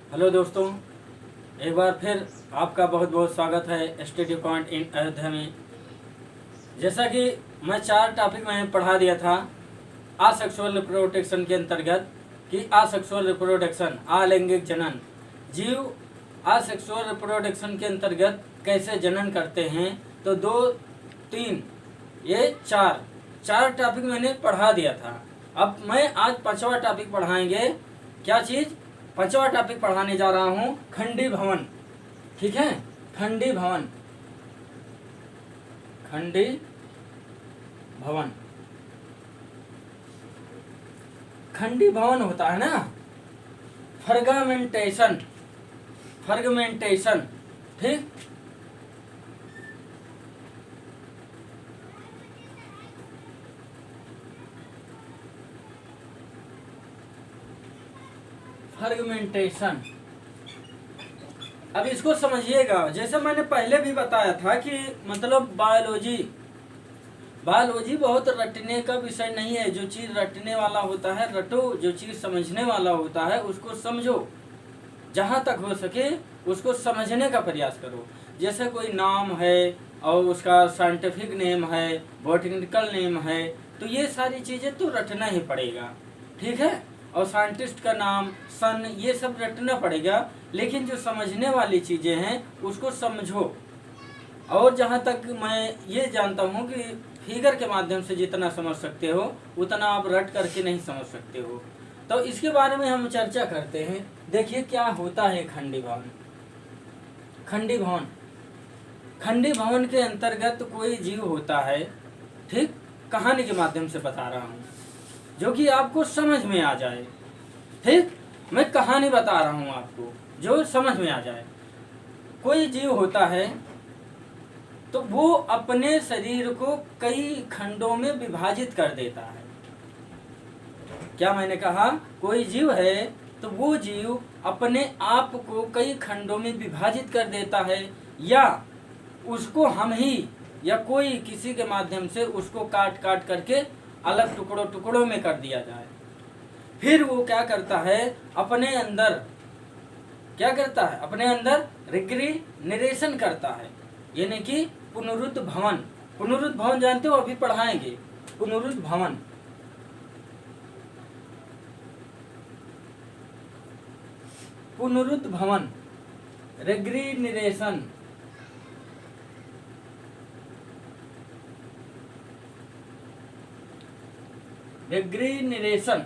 Hello दोस्तों, एक बार फिर आपका बहुत बहुत स्वागत है स्टडी पॉइंट इन अयोध्या में। जैसा कि मैं 4 टॉपिक मैंने पढ़ा दिया था आसेक्सुअल रिप्रोडक्शन के अंतर्गत कि आसेक्सुअल रिप्रोडक्शन अलैंगिक जनन, जीव आसेक्सुअल रिप्रोडक्शन के अंतर्गत कैसे जनन करते हैं। तो 2, 3 ये 4 टॉपिक मैंने पढ़ा दिया था। अब मैं आज 5वां टॉपिक पढ़ाएंगे। क्या चीज़? 5वां टॉपिक पढ़ाने जा रहा हूँ खंडी भवन। ठीक है, खंडी भवन। खंडी भवन, खंडी भवन होता है ना, फर्गमेंटेशन, फर्गमेंटेशन। ठीक, फर्गमेंटेशन। अब इसको समझिएगा। जैसे मैंने पहले भी बताया था कि मतलब बायोलॉजी बहुत रटने का विषय नहीं है। जो चीज़ रटने वाला होता है रटो, जो चीज़ समझने वाला होता है उसको समझो। जहाँ तक हो सके उसको समझने का प्रयास करो। जैसे कोई नाम है और उसका साइंटिफिक नेम है, बॉटनिकल नेम है, तो ये सारी चीज़ें तो रटना ही पड़ेगा। ठीक है, और साइंटिस्ट का नाम, सन, ये सब रटना पड़ेगा। लेकिन जो समझने वाली चीज़ें हैं उसको समझो। और जहाँ तक मैं ये जानता हूँ कि फिगर के माध्यम से जितना समझ सकते हो उतना आप रट करके नहीं समझ सकते हो। तो इसके बारे में हम चर्चा करते हैं। देखिए क्या होता है खंडी भवन। खंडी भवन, खंडी भवन के अंतर्गत कोई जीव होता है। ठीक, कहानी के माध्यम से बता रहा हूँ जो कि आपको समझ में आ जाए। ठीक, मैं कहानी बता रहा हूँ आपको जो समझ में आ जाए। कोई जीव होता है तो वो अपने शरीर को कई खंडों में विभाजित कर देता है। क्या मैंने कहा? कोई जीव है तो वो जीव अपने आप को कई खंडों में विभाजित कर देता है, या उसको हम ही या कोई किसी के माध्यम से उसको काट काट करके अलग टुकड़ों में कर दिया जाए। फिर वो क्या करता है, अपने अंदर क्या करता है, अपने अंदर रिग्रेनेशन करता है, यानी कि पुनरुत्थ भवन। पुनरुत्थ भवन जानते हो, अभी पढ़ाएंगे। पुनरुत्थ भवन, पुनरुत्थ भवन, रिग्रेनेशन। रिग्रेनेशन,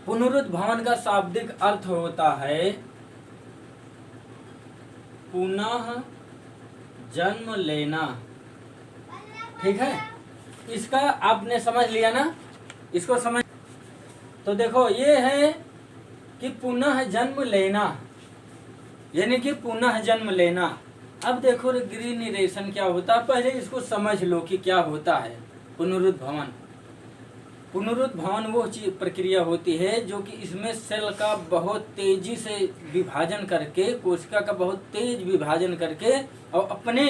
पुनरुत्थ भवन का शाब्दिक अर्थ होता है पुनः जन्म लेना। ठीक है, इसका आपने समझ लिया ना? इसको समझ तो देखो, ये है कि पुनः जन्म लेना, यानी कि पुनः जन्म लेना। अब देखो रिग्रेनेशन क्या होता है, पहले इसको समझ लो कि क्या होता है पुनरुत्थ भवन। पुनरुत्थ भवन वो प्रक्रिया होती है जो कि इसमें सेल का बहुत तेजी से विभाजन करके, कोशिका का बहुत तेज विभाजन करके और अपने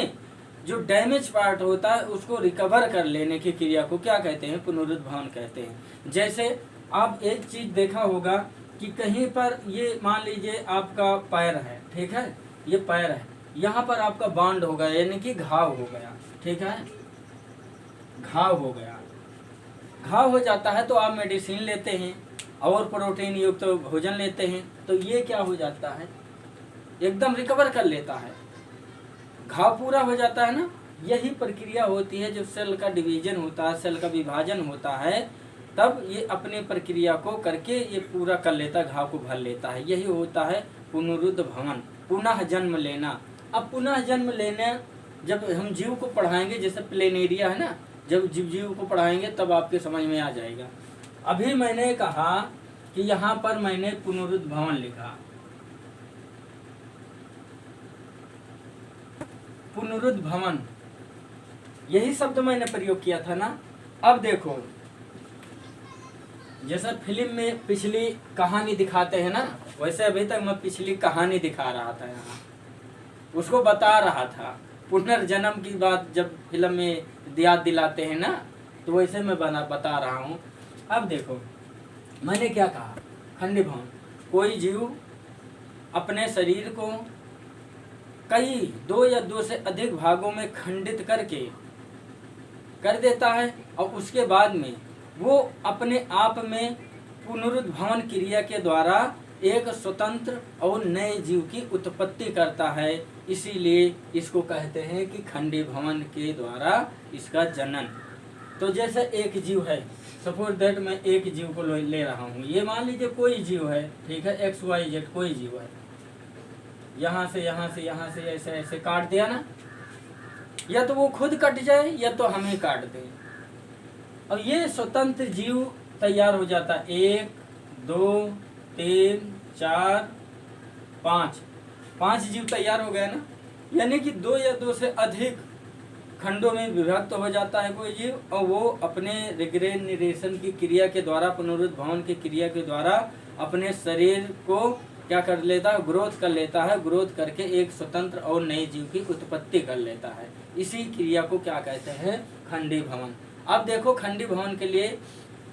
जो डैमेज पार्ट होता है उसको रिकवर कर लेने की क्रिया को क्या कहते हैं? पुनरुत्थ भवन कहते हैं। जैसे आप एक चीज देखा होगा कि कहीं पर ये मान लीजिए आपका पैर है, ठीक है, ये पैर है, यहाँ पर आपका बांड हो गया, यानी कि घाव हो गया। ठीक है, घाव हो गया। घाव हो जाता है तो आप मेडिसिन लेते हैं और प्रोटीन युक्त तो भोजन लेते हैं, तो ये क्या हो जाता है, एकदम रिकवर कर लेता है, घाव पूरा हो जाता है ना। यही प्रक्रिया होती है जब सेल का डिवीजन होता है, सेल का विभाजन होता है, तब ये अपने प्रक्रिया को करके ये पूरा कर लेता है, घाव को भर लेता है। यही होता है पुनरुत्थ भवन, पुनः जन्म लेना। अब पुनः जन्म लेने जब हम जीव को पढ़ाएंगे, जैसे प्लेनेरिया है ना, जब जीव को पढ़ाएंगे तब आपके समझ में आ जाएगा। अभी मैंने कहा कि यहाँ पर मैंने पुनरुत्थ भवन लिखा, पुनरुत्थ भवन, यही शब्द मैंने प्रयोग किया था ना। अब देखो, जैसे फिल्म में पिछली कहानी दिखाते हैं ना, वैसे अभी तक मैं पिछली कहानी दिखा रहा था, यहाँ उसको बता रहा था। पुनर्जन्म की बात जब फिल्म में याद दिलाते हैं ना, तो वैसे मैं बता रहा हूँ। अब देखो मैंने क्या कहा, खंडी भवन, कोई जीव अपने शरीर को कई 2 या 2 से अधिक भागों में खंडित करके कर देता है और उसके बाद में वो अपने आप में पुनरुद्भवन क्रिया के द्वारा एक स्वतंत्र और नए जीव की उत्पत्ति करता है। इसीलिए इसको कहते हैं कि खंडीभवन के द्वारा इसका जनन। तो जैसे एक जीव है, सपोज दैट मैं एक जीव को ले रहा हूँ, ये मान लीजिए कोई जीव है, ठीक है, XYZ कोई जीव है, यहाँ से ऐसे ऐसे काट दिया ना, या तो वो खुद कट जाए या तो हमें काट दे, और ये स्वतंत्र जीव तैयार हो जाता है। 1 2 3 4 5 जीव तैयार हो गया ना, यानी कि 2 या 2 से अधिक खंडों में विभक्त हो जाता है कोई जीव, और वो अपने रिग्रेनेशन की क्रिया के द्वारा, पुनरुद्भवन की क्रिया के द्वारा अपने शरीर को क्या कर लेता है, ग्रोथ कर लेता है, ग्रोथ करके एक स्वतंत्र और नए जीव की उत्पत्ति कर लेता है। इसी क्रिया को क्या कहते हैं, खंडीभवन। अब देखो खंडीभवन के लिए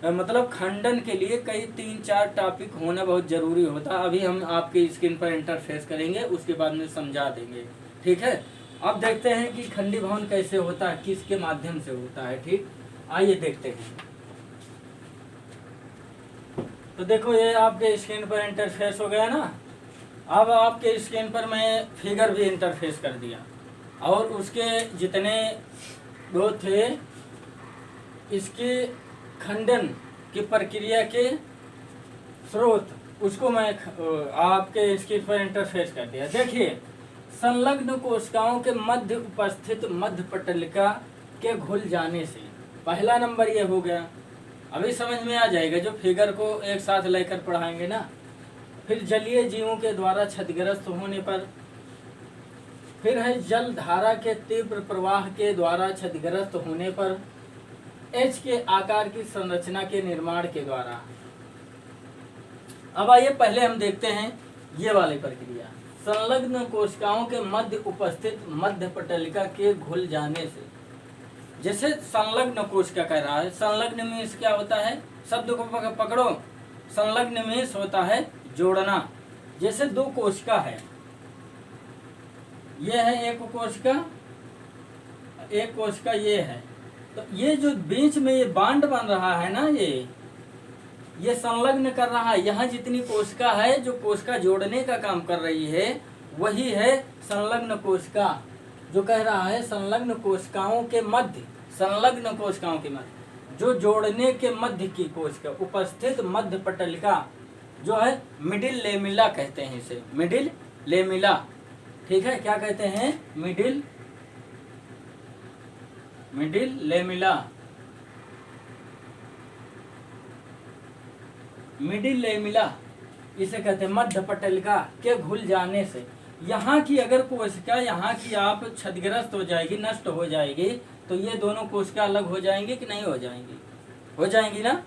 मतलब खंडन के लिए कई 3-4 टॉपिक होना बहुत जरूरी होता है। अभी हम आपके स्क्रीन पर इंटरफेस करेंगे, उसके बाद में समझा देंगे, ठीक है। अब देखते हैं कि खंडीभवन कैसे होता है, किसके माध्यम से होता है, ठीक। आइए देखते हैं। तो देखो ये आपके स्क्रीन पर इंटरफेस हो गया ना। अब आपके स्क्रीन पर मैं फिगर भी इंटरफेस कर दिया, और उसके जितने वो थे इसके खंडन की प्रक्रिया के स्रोत, उसको मैं आपके स्क्रीन पर इंटरफेस कर दिया। देखिए, संलग्न कोशिकाओं के मध्य उपस्थित मध्य पटलिका के घुल जाने से, पहला नंबर ये हो गया। अभी समझ में आ जाएगा जो फिगर को एक साथ लेकर पढ़ाएंगे ना। फिर जलीय जीवों के द्वारा क्षतिग्रस्त होने पर, फिर है जल धारा के तीव्र प्रवाह के द्वारा क्षतिग्रस्त होने पर, एच के आकार की संरचना के निर्माण के द्वारा। अब आइए पहले हम देखते हैं ये वाली प्रक्रिया, संलग्न कोशिकाओं के मध्य उपस्थित मध्य पटलिका के घुल जाने से। जैसे संलग्न कोशिका कह रहा है, संलग्न मीन्स क्या होता है, शब्द को पकड़ो, संलग्न मीन्स होता है जोड़ना। जैसे 2 कोशिका है, ये है एक कोशिका, एक कोशिका ये है, तो ये जो बीच में ये बांड बन रहा है ना, ये संलग्न कर रहा है। यहाँ जितनी कोशिका है जो कोशिका जोड़ने का काम कर रही है, वही है संलग्न कोशिका। जो कह रहा है संलग्न कोशिकाओं के मध्य, संलग्न कोशिकाओं के मध्य जो जोड़ने के मध्य की कोशिका उपस्थित मध्य पटलिका जो है, मिडिल लेमिला कहते हैं इसे, मिडिल लेमिला, ठीक है। क्या कहते हैं, मिडिल लेमिला, मिडिल लेमिला इसे कहते हैं। मध्य पटलिका के घुल जाने से, यहाँ की अगर कोशिका यहाँ की आप क्षतिग्रस्त हो जाएगी, नष्ट हो जाएगी, तो ये दोनों कोशिका अलग हो जाएंगी कि नहीं हो जाएंगी, हो जाएंगी ना,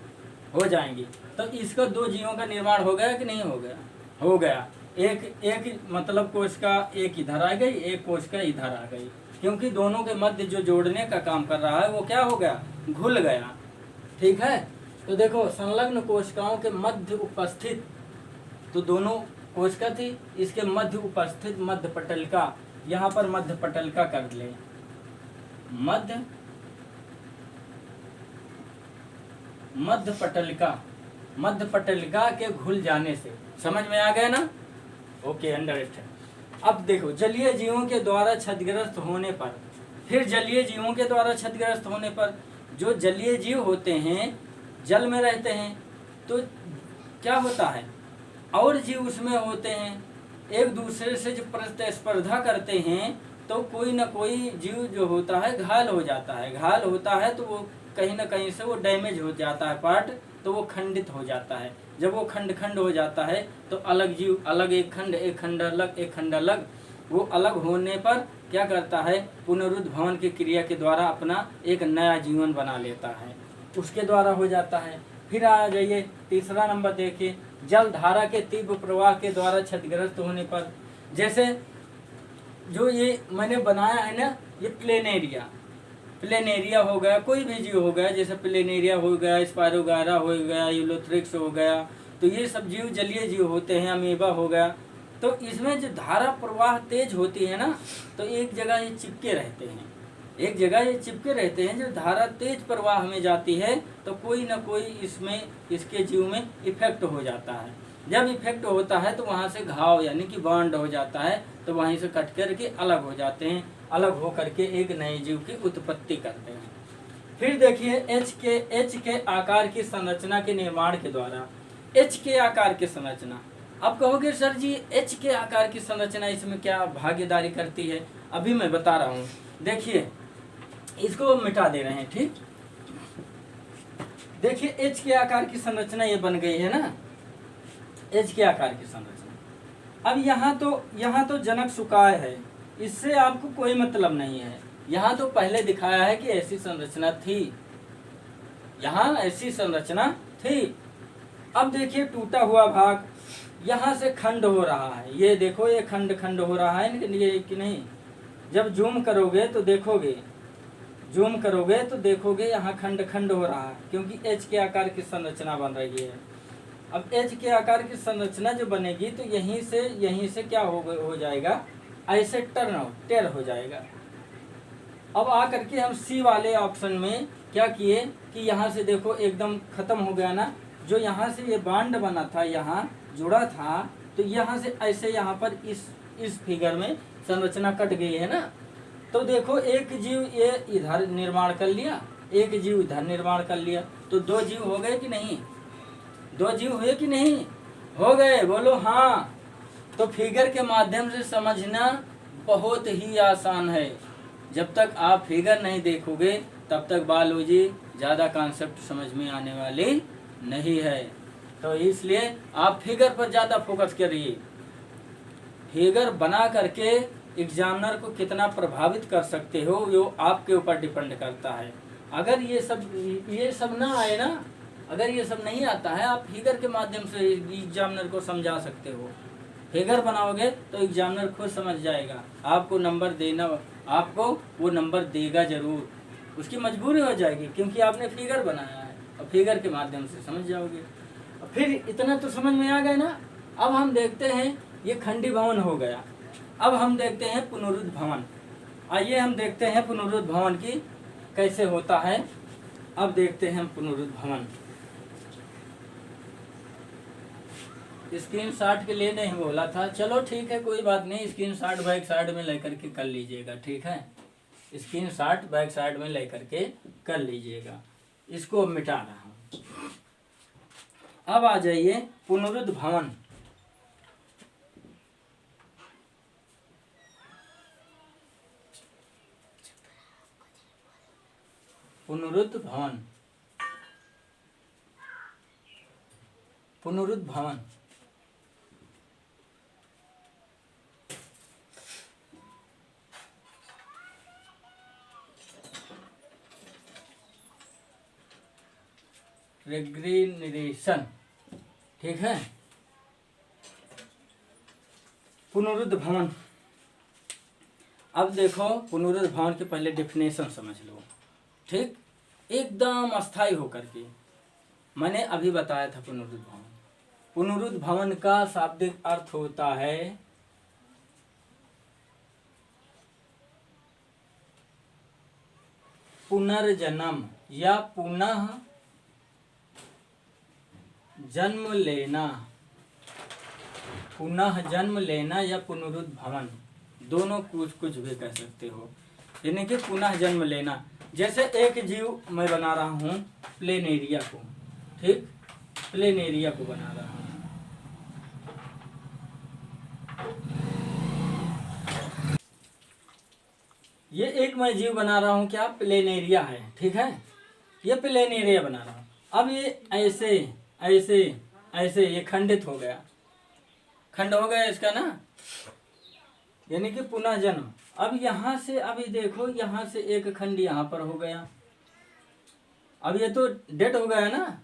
हो जाएंगी। तो इसका 2 जीवों का निर्माण हो गया कि नहीं हो गया, हो गया। एक मतलब कोशिका एक इधर आ गई, एक कोशिका इधर आ गई, क्योंकि दोनों के मध्य जो जोड़ने का काम कर रहा है वो क्या हो गया, घुल गया, ठीक है। तो देखो संलग्न कोशिकाओं के मध्य उपस्थित, तो दोनों कोशिका थी, इसके मध्य उपस्थित मध्य पटलिका, यहाँ पर मध्य पटलिका कर ले, मध्य पटलिका के घुल जाने से। समझ में आ गया ना, ओके, अंडरस्टैंड। अब देखो जलीय जीवों के द्वारा क्षतिग्रस्त होने पर, फिर जलीय जीवों के द्वारा क्षतिग्रस्त होने पर, जो जलीय जीव होते हैं जल में रहते हैं, तो क्या होता है, और जीव उसमें होते हैं, एक दूसरे से जो प्रतिस्पर्धा करते हैं, तो कोई ना कोई जीव जो होता है घायल हो जाता है, घायल होता है तो वो कहीं ना कहीं से वो डैमेज हो जाता है पार्ट, तो वो खंडित हो जाता है। जब वो खंड हो जाता है तो अलग जीव अलग, एक खंड अलग, एक खंड अलग, वो अलग होने पर क्या करता है, पुनरुद्भवन की क्रिया के द्वारा अपना एक नया जीवन बना लेता है, उसके द्वारा हो जाता है। फिर आ जाइए तीसरा नंबर देखिए, जल धारा के तीव्र प्रवाह के द्वारा क्षतिग्रस्त होने पर। जैसे जो ये मैंने बनाया है ना, ये प्लेनेरिया हो गया, कोई भी जीव हो गया, जैसे प्लेनेरिया हो गया, स्पायरोगायरा हो गया, यूलोथ्रिक्स हो गया, तो ये सब जीव जलीय जीव होते हैं, अमीबा हो गया, तो इसमें जो धारा प्रवाह तेज होती है ना, तो एक जगह ये चिपके रहते हैं, एक जगह ये चिपके रहते हैं। जो धारा तेज प्रवाह में जाती है तो कोई ना कोई इसमें इसके जीव में इफेक्ट हो जाता है। जब इफेक्ट होता है तो वहाँ से घाव यानी कि बॉन्ड हो जाता है, तो वहीं से कट करके अलग हो जाते हैं, अलग हो करके एक नए जीव की उत्पत्ति करते हैं। फिर देखिए एच के आकार की संरचना के निर्माण के द्वारा, एच के आकार की संरचना। अब कहोगे सर जी एच के आकार की संरचना इसमें क्या भागीदारी करती है? अभी मैं बता रहा हूँ। देखिए इसको मिटा दे रहे हैं, ठीक। देखिए एच के आकार की संरचना ये बन गई है ना, एच के आकार की संरचना। अब यहाँ तो जनक सुकाय है, इससे आपको कोई मतलब नहीं है। यहाँ तो पहले दिखाया है कि ऐसी संरचना थी, यहाँ ऐसी संरचना थी। अब देखिए टूटा हुआ भाग, यहाँ से खंड हो रहा है, ये देखो ये खंड हो रहा है ये कि नहीं। जब जूम करोगे तो देखोगे यहाँ खंड हो रहा है, क्योंकि एच के आकार की संरचना बन रही है। अब एच के आकार की संरचना जो बनेगी तो यहीं से क्या हो जाएगा, ऐसे टेर हो जाएगा। अब आकर के हम सी वाले ऑप्शन में क्या किए कि यहाँ से देखो एकदम खत्म हो गया ना, जो यहाँ से ये बांड बना था, यहाँ जुड़ा था, तो यहाँ से ऐसे यहाँ पर इस फिगर में संरचना कट गई है ना। तो देखो एक जीव ये इधर निर्माण कर लिया, एक जीव इधर निर्माण कर लिया, तो दो जीव हो गए कि नहीं? दो जीव हुए कि नहीं? हो गए, बोलो हाँ। तो फिगर के माध्यम से समझना बहुत ही आसान है। जब तक आप फिगर नहीं देखोगे तब तक बायोलॉजी ज़्यादा कॉन्सेप्ट समझ में आने वाली नहीं है। तो इसलिए आप फिगर पर ज़्यादा फोकस करिए। फिगर बना करके एग्जामिनर को कितना प्रभावित कर सकते हो वो आपके ऊपर डिपेंड करता है। अगर ये सब ना आए ना, अगर ये सब नहीं आता है, आप फिगर के माध्यम से एग्जामिनर को समझा सकते हो। फिगर बनाओगे तो एग्जामिनर खुद समझ जाएगा, आपको नंबर देना, आपको वो नंबर देगा जरूर, उसकी मजबूरी हो जाएगी क्योंकि आपने फिगर बनाया है और फिगर के माध्यम से समझ जाओगे। फिर इतना तो समझ में आ गया ना। अब हम देखते हैं, ये खंडी भवन हो गया, अब हम देखते हैं पुनरुद्ध भवन। आइए हम देखते हैं पुनरुद्ध भवन की कैसे होता है। अब देखते हैं पुनरुद्ध भवन। स्क्रीनशॉट के लिए नहीं बोला था, चलो ठीक है कोई बात नहीं, स्क्रीनशॉट बैक साइड में लेकर के कर लीजिएगा, ठीक है। स्क्रीनशॉट बैक साइड में लेकर के कर लीजिएगा। इसको मिटा रहा हूँ। अब आ जाइए पुनरुद्ध भवन। पुनरुद्ध भवन, पुनरुद्ध भवन। रिग्रेनेशन, ठीक है। पुनरुद्ध भवन। अब देखो पुनरुद्ध भवन के पहले डेफिनेशन समझ लो, ठीक, एकदम अस्थायी होकर के। मैंने अभी बताया था पुनरुद्ध भवन। पुनरुद्ध भवन का शाब्दिक अर्थ होता है पुनर्जन्म या पुनः जन्म लेना। पुनः जन्म लेना या पुनरुद्ध भवन, दोनों कुछ भी कह सकते हो, यानी कि पुनः जन्म लेना। जैसे एक जीव मैं बना रहा हूँ प्लेनेरिया को, ठीक, प्लेनेरिया को बना रहा हूँ। ये एक मैं जीव बना रहा हूँ, क्या प्लेनेरिया है, ठीक है, ये प्लेनेरिया बना रहा हूँ। अब ये ऐसे ऐसे ऐसे ये खंडित हो गया, खंड हो गया इसका ना, यानी कि पुनः जन्म। अब यहाँ से अभी देखो, यहाँ से एक खंड यहाँ पर हो गया। अब ये तो डेड हो गया ना,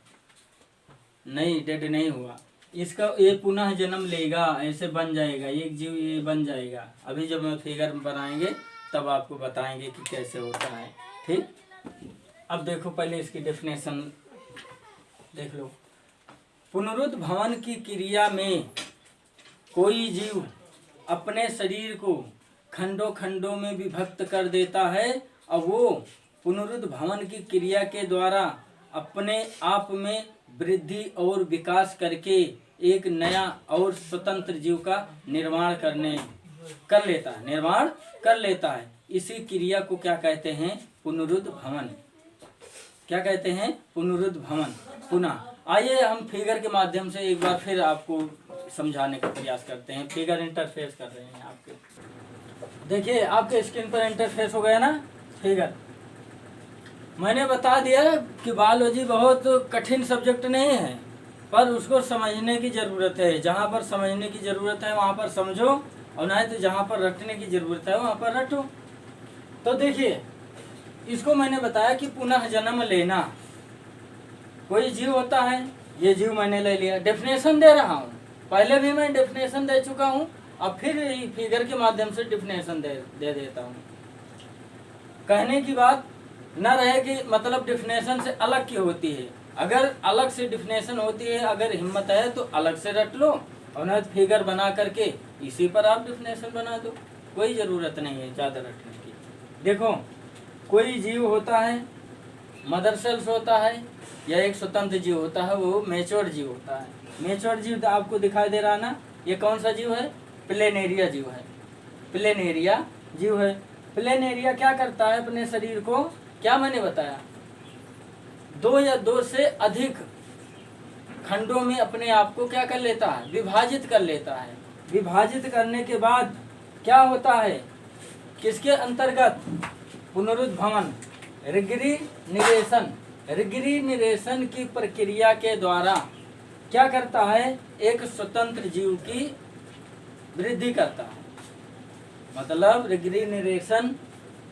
नहीं डेड नहीं हुआ, इसका ये पुनः जन्म लेगा, ऐसे बन जाएगा एक जीव, ये बन जाएगा। अभी जब मैं फिगर बनाएंगे तब आपको बताएंगे कि कैसे होता है, ठीक। अब देखो पहले इसकी डेफिनेशन देख लो। पुनरुद्ध भवन की क्रिया में कोई जीव अपने शरीर को खंडों खंडों में विभक्त कर देता है और वो पुनरुद्भवन की क्रिया के द्वारा अपने आप में वृद्धि और विकास करके एक नया और स्वतंत्र जीव का निर्माण कर लेता है। इसी क्रिया को क्या कहते हैं? पुनरुद्भवन। क्या कहते हैं? पुनरुद्भवन। पुनः आइए हम फिगर के माध्यम से एक बार फिर आपको समझाने का प्रयास करते हैं। फिगर इंटरफेस कर रहे हैं आपके, देखिए आपके स्क्रीन पर इंटरफेस हो गया ना फिगर। मैंने बता दिया कि बायोलॉजी बहुत कठिन सब्जेक्ट नहीं है, पर उसको समझने की ज़रूरत है। जहाँ पर समझने की ज़रूरत है वहाँ पर समझो, और नहीं तो जहाँ पर रटने की ज़रूरत है वहाँ पर रटो। तो देखिए इसको मैंने बताया कि पुनः जन्म लेना। कोई जीव होता है, ये जीव मैंने ले लिया, डेफिनेशन दे रहा हूँ। पहले भी मैं डेफिनेशन दे चुका हूँ, अब फिर फिगर के माध्यम से डेफिनेशन दे देता हूँ। कहने की बात न रहे कि मतलब डेफिनेशन से अलग की होती है। अगर अलग से डेफिनेशन होती है, अगर हिम्मत है तो अलग से रट लो, और न फिगर बना करके इसी पर आप डेफिनेशन बना दो। कोई ज़रूरत नहीं है ज़्यादा रटने की। देखो कोई जीव होता है, मदर सेल्स होता है, या एक स्वतंत्र जीव होता है, वो मैच्योर जीव होता है। मैच्योर जीव तो आपको दिखाई दे रहा है ना, ये कौन सा जीव है? प्लेनेरिया जीव है। प्लेनेरिया जीव है। प्लेनेरिया क्या करता है? अपने शरीर को, क्या मैंने बताया, 2 या 2 से अधिक खंडों में अपने आप को क्या कर लेता है? विभाजित कर लेता है। विभाजित करने के बाद क्या होता है? किसके अंतर्गत? पुनरुद्भवन, रिग्रीनिरेशन की प्रक्रिया के द्वारा क्या करता है? एक स्वतंत्र जीव की वृद्धि करता है। मतलब रिग्रीनिरेशन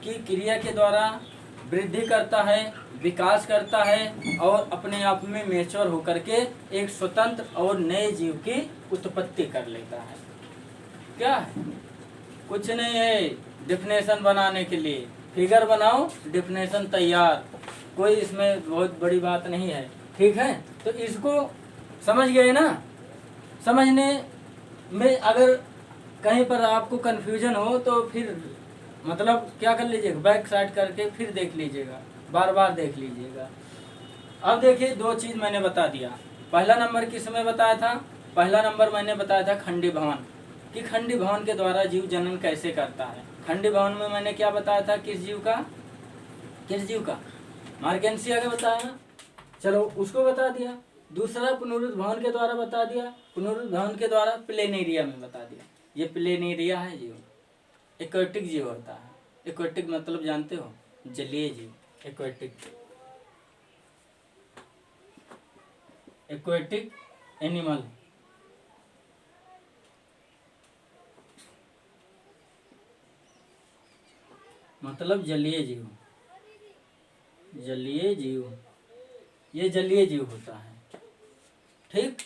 की क्रिया के द्वारा वृद्धि करता है, विकास करता है, और अपने आप में मैच्योर होकर के एक स्वतंत्र और नए जीव की उत्पत्ति कर लेता है। क्या है? कुछ नहीं है। डेफिनेशन बनाने के लिए फिगर बनाओ, डेफिनेशन तैयार। कोई इसमें बहुत बड़ी बात नहीं है, ठीक है? तो इसको समझ गए ना? समझने में अगर कहीं पर आपको कन्फ्यूजन हो तो फिर मतलब क्या कर लीजिएगा, बैक साइड करके फिर देख लीजिएगा, बार बार देख लीजिएगा। अब देखिए 2 चीज़ मैंने बता दिया। पहला नंबर किस में बताया था? पहला नंबर मैंने बताया था खंडी भवन, कि खंडी भवन के द्वारा जीव जनन कैसे करता है। खंडी भवन में मैंने क्या बताया था? किस जीव का? मार्केंसिया का बताया ना। चलो उसको बता दिया। दूसरा पुनरुद्भवन के द्वारा बता दिया। पुनरुद्भवन के द्वारा प्लेनेरिया में बता दिया। ये प्लेनेरिया है जीव, एक्वेटिक जीव होता है। एक्वेटिक मतलब जानते हो? जलीय जीव। Aquatic animal. मतलब जलीय जीव। ये जलीय जीव होता है, ठीक।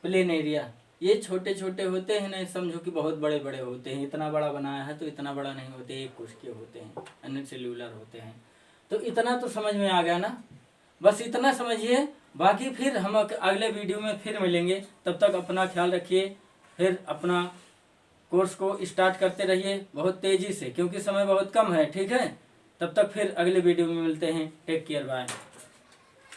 प्लेनेरिया ये छोटे छोटे होते हैं, नहीं समझो कि बहुत बड़े बड़े होते हैं। इतना बड़ा बनाया है तो इतना बड़ा नहीं होते, एक कोश के होते हैं, अनसेल्यूलर होते हैं। तो इतना तो समझ में आ गया ना? बस इतना समझिए, बाकी फिर हम अगले वीडियो में फिर मिलेंगे। तब तक अपना ख्याल रखिए, फिर अपना कोर्स को स्टार्ट करते रहिए बहुत तेज़ी से, क्योंकि समय बहुत कम है, ठीक है? तब तक फिर अगले वीडियो में मिलते हैं। Take care, bye.